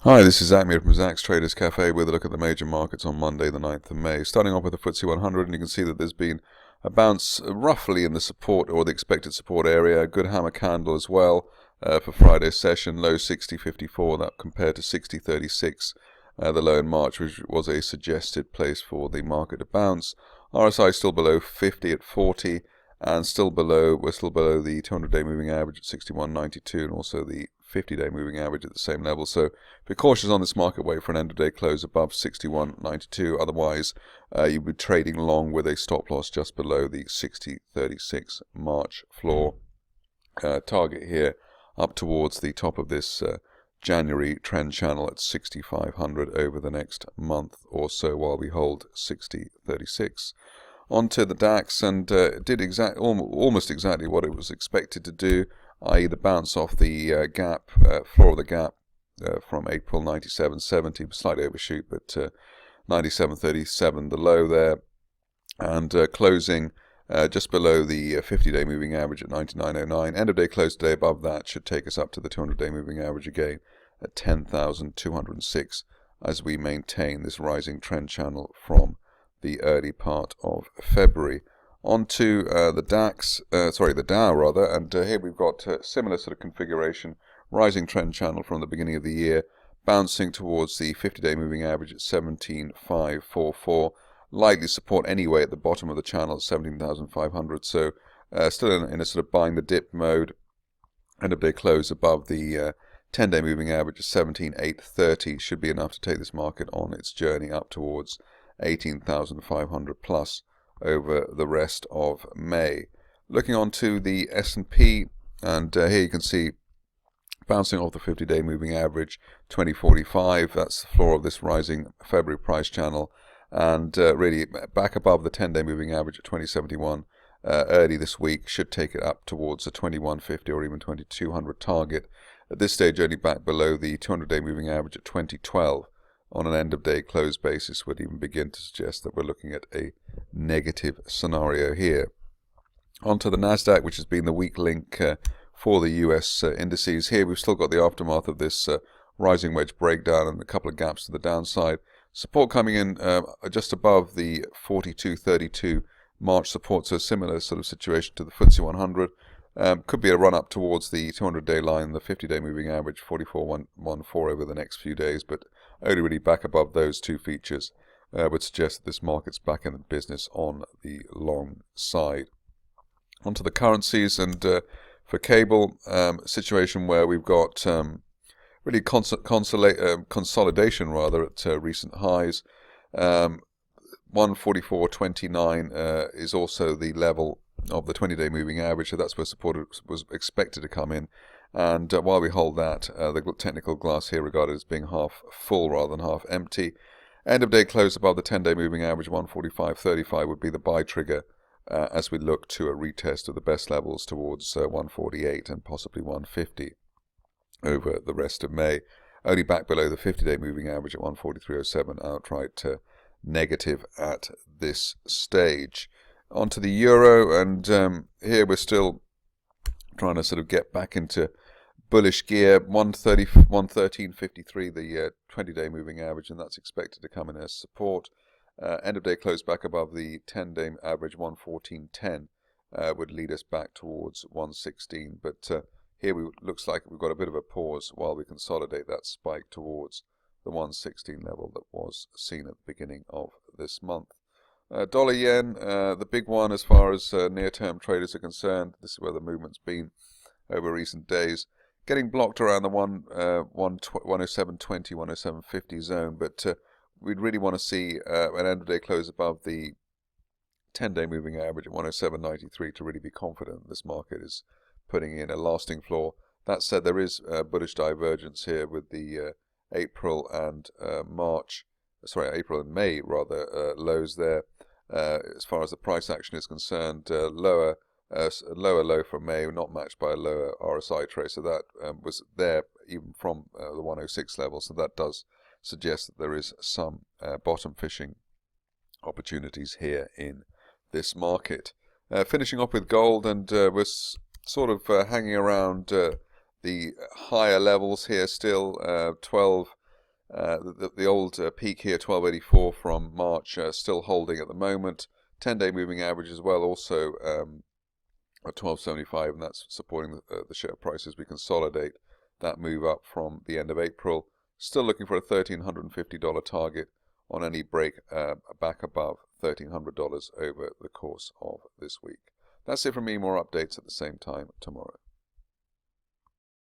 Hi, this is Zach from Zach's Traders Cafe with a look at the major markets on Monday, the 9th of May. Starting off with the FTSE 100, and you can see that there's been a bounce roughly in the support or the expected support area. A good hammer candle as well for Friday's session, low 60.54, that compared to 60.36, the low in March, which was a suggested place for the market to bounce. RSI still below 50 at 40, and we're still below the 200-day moving average at 61.92, and also the 50-day moving average at the same level. So be cautious on this market. Wait for an end-of-day close above 61.92. Otherwise, you'll be trading long with a stop loss just below the 60.36 March floor target here, up towards the top of this January trend channel at 6,500 over the next month or so while we hold 60.36. Onto the DAX, and it did almost exactly what it was expected to do, i.e. the bounce off the floor of the gap from April 97.70, slightly overshoot, but 97.37 the low there, and closing just below the 50-day moving average at 99.09. End of day close today above that should take us up to the 200-day moving average again at 10,206 as we maintain this rising trend channel from the early part of February. Onto the Dow rather, and here we've got a similar sort of configuration, rising trend channel from the beginning of the year, bouncing towards the 50-day moving average at 17,544, likely support anyway at the bottom of the channel at 17,500, so still in a sort of buying the dip mode. End of day close above the 10-day moving average at 17,830 should be enough to take this market on its journey up towards 18,500 plus over the rest of May. Looking on to the S&P, and here you can see bouncing off the 50-day moving average 2045. That's the floor of this rising February price channel, and really back above the 10-day moving average at 2071 early this week should take it up towards a 2150 or even 2200 target. At this stage, only back below the 200-day moving average at 2012. On an end-of-day close basis would even begin to suggest that we're looking at a negative scenario here. Onto the Nasdaq, which has been the weak link for the US indices. Here we've still got the aftermath of this rising wedge breakdown and a couple of gaps to the downside. Support coming in just above the 42.32 March support, so a similar sort of situation to the FTSE 100. Could be a run up towards the 200-day line, the 50-day moving average 44.114 over the next few days, but only really back above those two features would suggest that this market's back in the business on the long side. Onto the currencies, and for cable, a situation where we've got really consolidation rather at recent highs. 144.29 is also the level of the 20-day moving average, so that's where support was expected to come in. And while we hold that, the technical glass here regarded as being half full rather than half empty. End of day close above the 10-day moving average 145.35 would be the buy trigger as we look to a retest of the best levels towards 148 and possibly 150 over the rest of May. Only back below the 50-day moving average at 143.07, outright negative at this stage. Onto the euro, and here we're still trying to sort of get back into bullish gear. 113.53 the 20-day moving average, and that's expected to come in as support. End of day close back above the 10-day average 114.10 would lead us back towards 116, but here looks like we've got a bit of a pause while we consolidate that spike towards the 116 level that was seen at the beginning of this month. Dollar yen, the big one as far as near-term traders are concerned. This is where the movement's been over recent days. Getting blocked around the 107.20, 107.50 zone, but we'd really want to see an end-of-day close above the 10-day moving average at 107.93 to really be confident this market is putting in a lasting floor. That said, there is bullish divergence here with the April and May lows there. As far as the price action is concerned, lower low for May, not matched by a lower RSI trace, so that was there even from the 106 level, so that does suggest that there is some bottom fishing opportunities here in this market. Finishing off with gold, and we're sort of hanging around the higher levels here still, 12 The old peak here, 1284 from March, still holding at the moment. 10-day moving average as well, also at 1275, and that's supporting the share price as we consolidate that move up from the end of April. Still looking for a $1,350 target on any break back above $1,300 over the course of this week. That's it from me. More updates at the same time tomorrow.